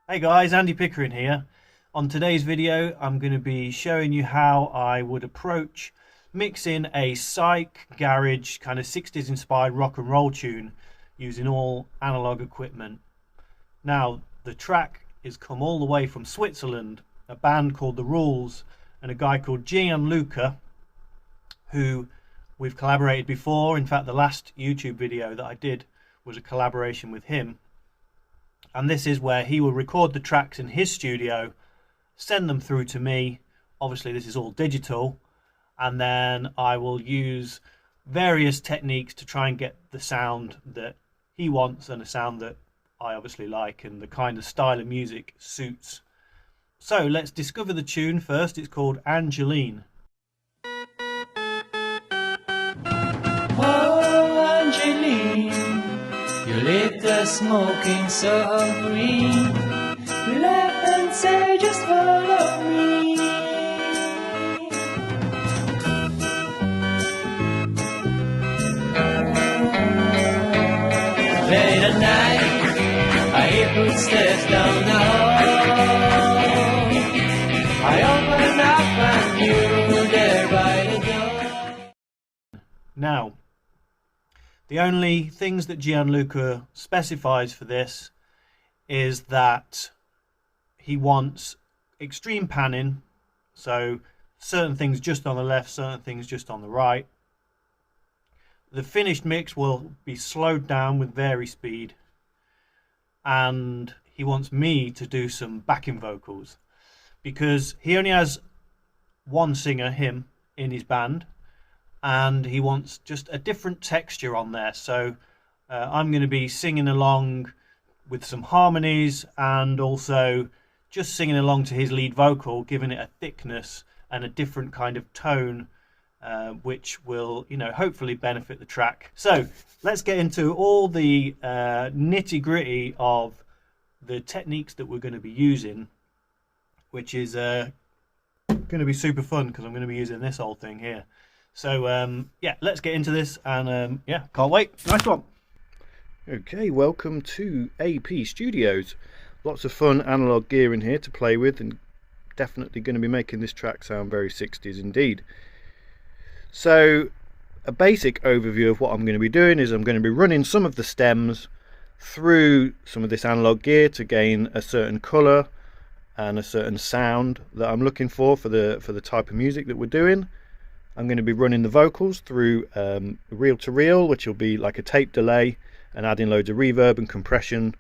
Hey guys, Andy Pickering here. On today's video, I'm going to be showing you how I would approach mixing a Psych garage kind of 60s inspired rock and roll tune using all analog equipment. Now, the track is come all the way from Switzerland, a band called The Rules and a guy called Gianluca, who we've collaborated before. In fact, the last YouTube video that I did was a collaboration with him. And this is where he will record the tracks in his studio, send them through to me. Obviously this is all digital, and then I will use various techniques to try and get the sound that he wants and a sound that I obviously like and the kind of style of music suits. So let's discover the tune first. It's called Angeline. Oh, Angeline, you lit the smoking so green. You laughed and said, just follow me. Late at night, I hear footsteps down the hall. I open up and you're there by the door. Now, the only things that Gianluca specifies for this is that he wants extreme panning, so certain things just on the left, certain things just on the right. The finished mix will be slowed down with vari speed, and he wants me to do some backing vocals because he only has one singer, him, in his band, and he wants just a different texture on there. So I'm going to be singing along with some harmonies and also just singing along to his lead vocal, giving it a thickness and a different kind of tone, which will, hopefully benefit the track. So let's get into all the nitty gritty of the techniques that we're going to be using, which is going to be super fun because I'm going to be using this old thing here. So yeah, let's get into this, and yeah, can't wait. Nice one. Okay, welcome to AP Studios. Lots of fun analog gear in here to play with, and definitely going to be making this track sound very 60s indeed. So a basic overview of what I'm going to be doing is I'm going to be running some of the stems through some of this analog gear to gain a certain colour and a certain sound that I'm looking for the type of music that we're doing. I'm going to be running the vocals through reel to reel, which will be like a tape delay, and adding loads of reverb and compression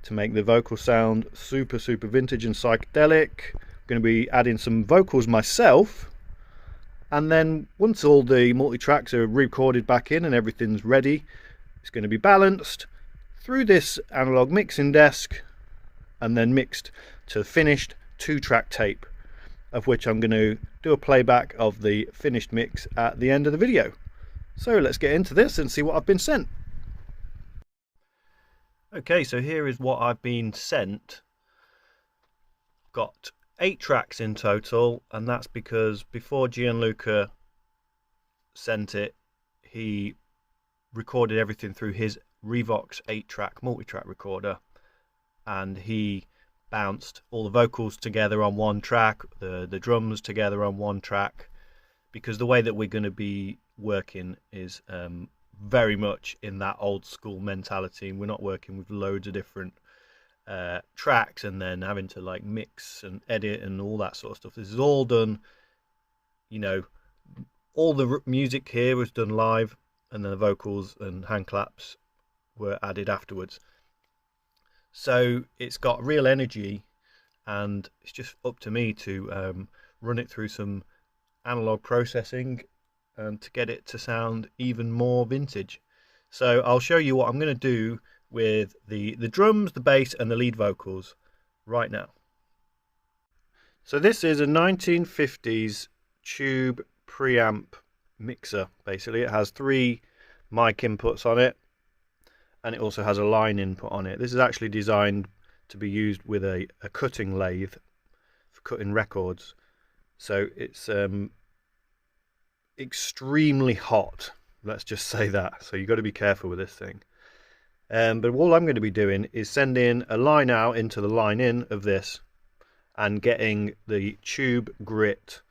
to make the vocal sound super vintage and psychedelic. I'm going to be adding some vocals myself, and then once all the multi-tracks are recorded back in and everything's ready, it's going to be balanced through this analog mixing desk and then mixed to finished 2-track tape, of which I'm going to do a playback of the finished mix at the end of the video. So let's get into this and see what I've been sent. Okay, so here is what I've been sent. Got 8 tracks in total, and that's because before Gianluca sent it, he recorded everything through his Revox 8-track multi-track recorder, and he bounced all the vocals together on one track, the drums together on one track, because the way that we're going to be working is very much in that old school mentality, and we're not working with loads of different tracks and then having to like mix and edit and all that sort of stuff. This is all done, all the music here was done live, and then the vocals and hand claps were added afterwards. So it's got real energy, and it's just up to me to run it through some analog processing and to get it to sound even more vintage. So I'll show you what I'm going to do with the drums, the bass and the lead vocals right now. So this is a 1950s tube preamp mixer. Basically it has 3 mic inputs on it, and it also has a line input on it. This is actually designed to be used with a cutting lathe for cutting records. So it's extremely hot, let's just say that. So you've got to be careful with this thing. But all I'm going to be doing is sending a line out into the line in of this and getting the tube grit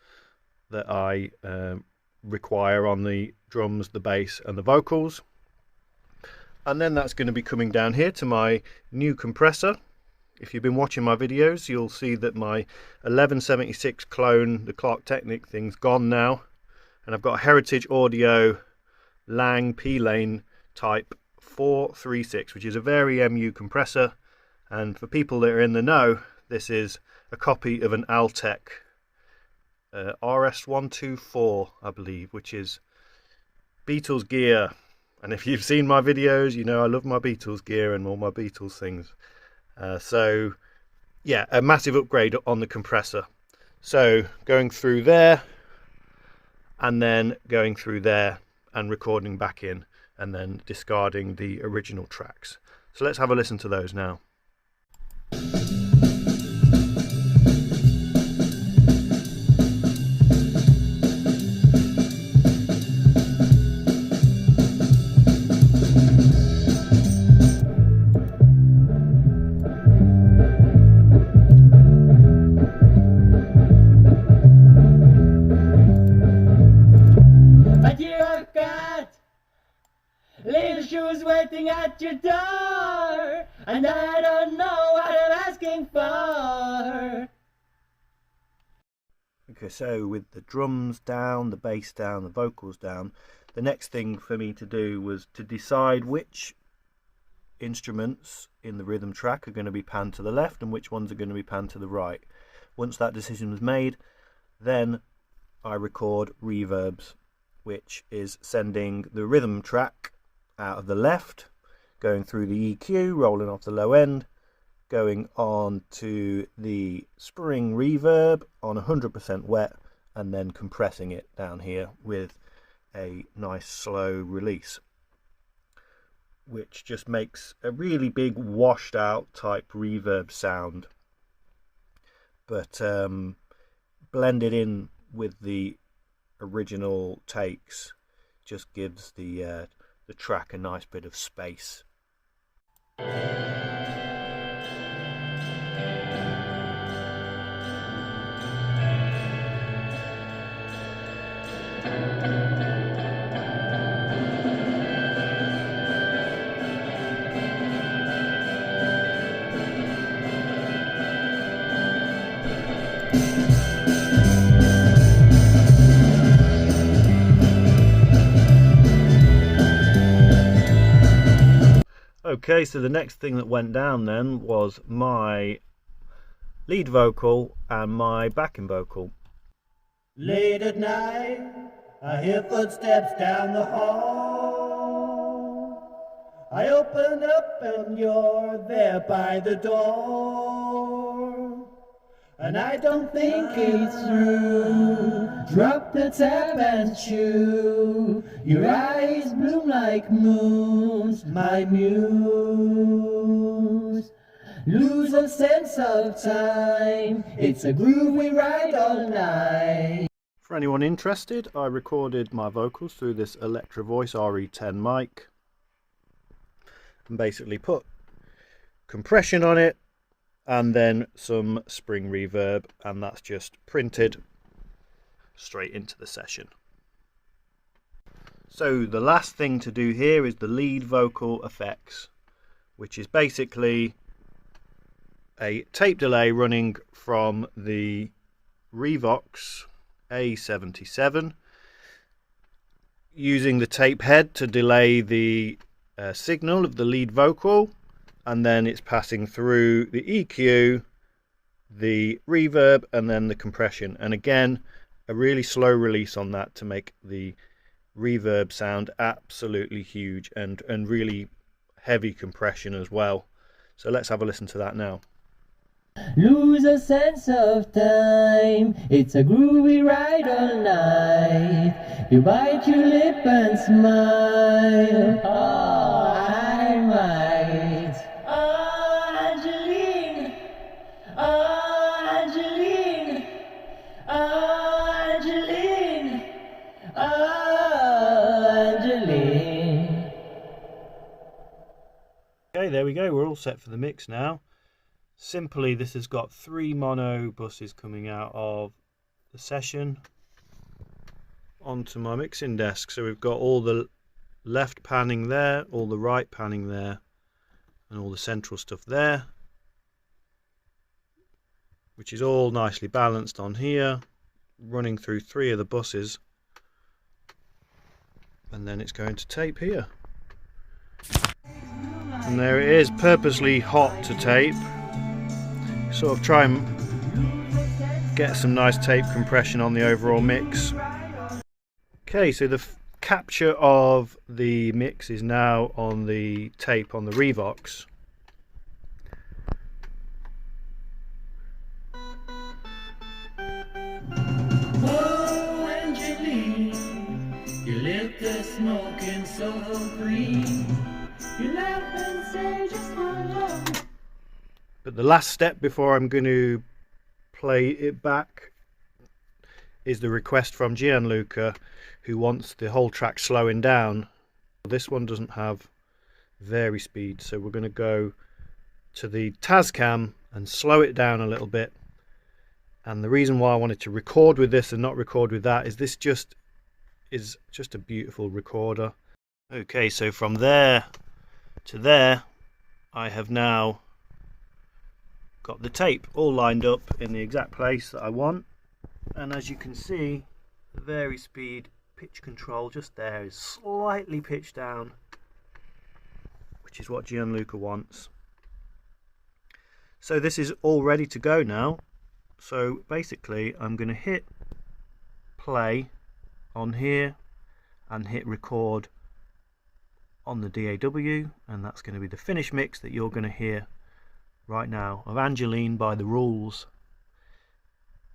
that I require on the drums, the bass and the vocals. And then that's going to be coming down here to my new compressor. If you've been watching my videos, you'll see that my 1176 clone, the Clark Technic thing's gone now, and I've got a Heritage Audio Lang P-Lane type 436, which is a very MU compressor. And for people that are in the know, this is a copy of an Altec RS124, I believe, which is Beatles gear. And if you've seen my videos, you know I love my Beatles gear and all my Beatles things. So yeah, a massive upgrade on the compressor. So going through there and then going through there and recording back in and then discarding the original tracks. So let's have a listen to those now. Little shoes waiting at your door, and I don't know what I'm asking for. Okay, so with the drums down, the bass down, the vocals down, the next thing for me to do was to decide which instruments in the rhythm track are going to be panned to the left and which ones are going to be panned to the right. Once that decision was made, then I record reverbs, which is sending the rhythm track out of the left, going through the EQ, rolling off the low end, going on to the spring reverb on 100% wet, and then compressing it down here with a nice slow release, which just makes a really big washed out type reverb sound, but blended in with the original takes just gives the track a nice bit of space. Okay, so the next thing that went down then was my lead vocal and my backing vocal. Late at night, I hear footsteps down the hall. I open up and you're there by the door. And I don't think it's through. Drop the tap and chew. Your eyes bloom like moons, my muse. Lose a sense of time. It's a groove we ride all night. For anyone interested, I recorded my vocals through this Electro Voice RE10 mic and basically put compression on it and then some spring reverb, and that's just printed straight into the session. So the last thing to do here is the lead vocal effects, which is basically a tape delay running from the Revox A77, using the tape head to delay the signal of the lead vocal, and then it's passing through the EQ, the reverb, and then the compression. And again, a really slow release on that to make the reverb sound absolutely huge, and really heavy compression as well. So let's have a listen to that now. Lose a sense of time. It's a groovy ride all night. You bite your lip and smile. Oh, I might. Oh, Angeline. Oh, Angeline. Oh, Angeline. Oh, Angeline. Okay, there we go, we're all set for the mix now. Simply, this has got 3 mono buses coming out of the session onto my mixing desk. So we've got all the left panning there, all the right panning there, and all the central stuff there, which is all nicely balanced on here, running through 3 of the buses, and then it's going to tape here. And there it is, purposely hot to tape. Sort of try and get some nice tape compression on the overall mix. Okay, so the capture of the mix is now on the tape on the Revox. Oh, Angeline, you lit the smoking so green. You laugh and say just follow. But the last step before I'm going to play it back is the request from Gianluca, who wants the whole track slowing down. This one doesn't have vary speed, so we're going to go to the Tascam and slow it down a little bit. And the reason why I wanted to record with this and not record with that is this is just a beautiful recorder. Okay, so from there to there I have now got the tape all lined up in the exact place that I want, and as you can see, the vary speed pitch control just there is slightly pitched down, which is what Gianluca wants. So this is all ready to go now. So basically I'm going to hit play on here and hit record on the DAW, and that's going to be the finished mix that you're going to hear right now of Angeline by the Rules,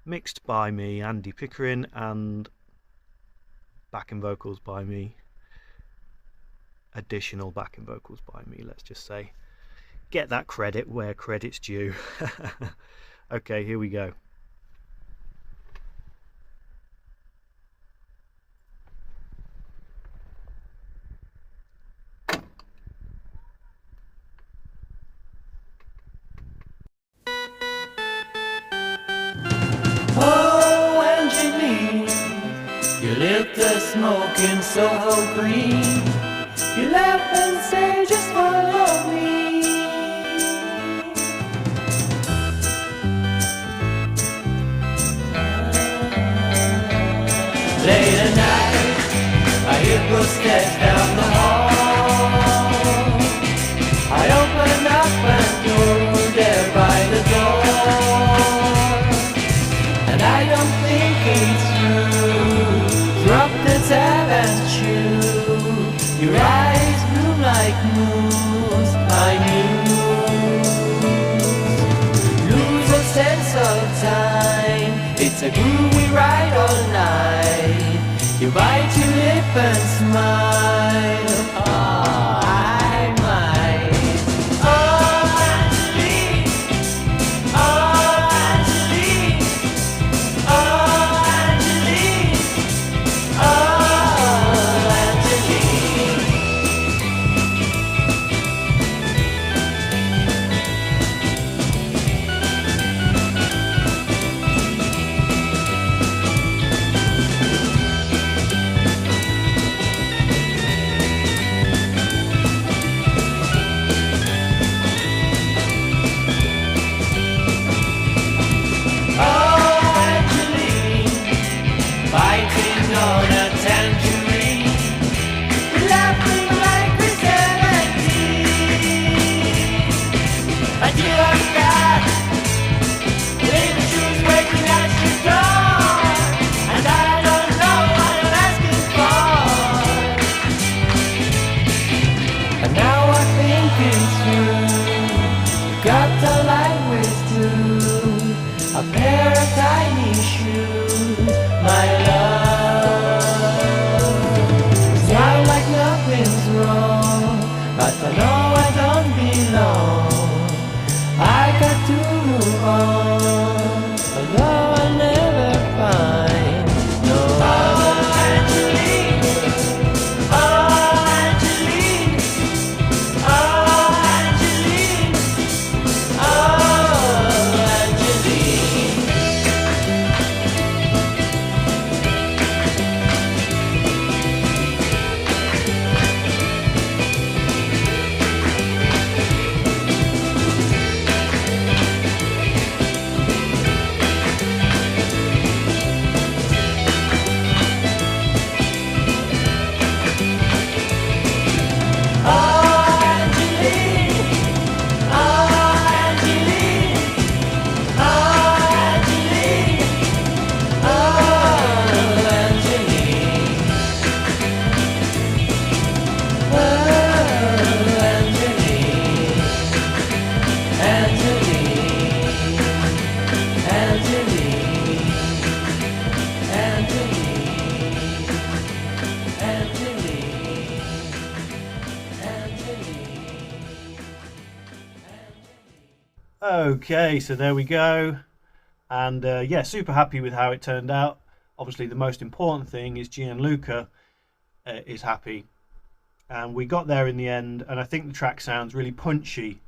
mixed by me, Andy Pickering, and backing vocals by me, additional backing vocals by me, let's just say. Get that credit where credit's due. Okay, here we go. Oh, Angeline, you lit the smoking so green. You laugh and say just follow me. Late at night, I hear footsteps down the hall. I open up and you're there by the door, and I don't think it's true. Drop the tab and chew. Your eyes bloom like moons, my muse. Lose a sense of time. It's a groovy ride all night. You bite your lip and smile. Oh, I might. Oh, Angeline. Oh, Angeline. Oh, Angeline. Oh, Angeline. A pair of tiny shoes, my love. Sound like nothing's wrong, but I know I don't belong. I got to move on, although I'll never find no other. Oh, Angeline, oh, Angeline, oh, Okay, so there we go. And yeah, super happy with how it turned out. Obviously, the most important thing is Gianluca is happy. And we got there in the end, and I think the track sounds really punchy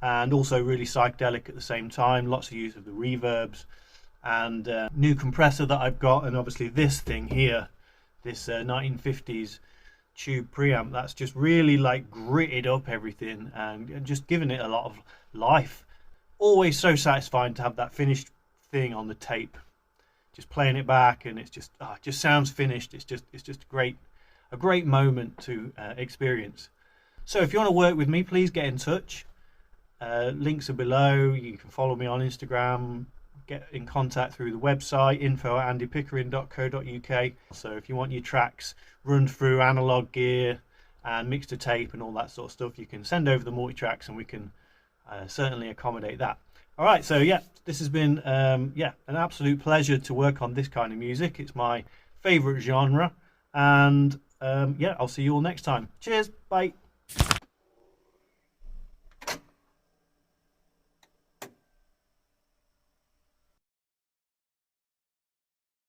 and also really psychedelic at the same time. Lots of use of the reverbs and new compressor that I've got, and obviously this thing here, this 1950s tube preamp, that's just really like gritted up everything and just given it a lot of life. Always so satisfying to have that finished thing on the tape, just playing it back, and it's just it just sounds finished. It's just a great moment to experience. So if you want to work with me, please get in touch. Links are below. You can follow me on Instagram, get in contact through the website info@andypickering.co.uk. So if you want your tracks run through analog gear and mixed to tape and all that sort of stuff, you can send over the multi-tracks and we can certainly accommodate that. All right, so yeah, this has been an absolute pleasure to work on this kind of music. It's my favorite genre, and yeah, I'll see you all next time. Cheers, bye.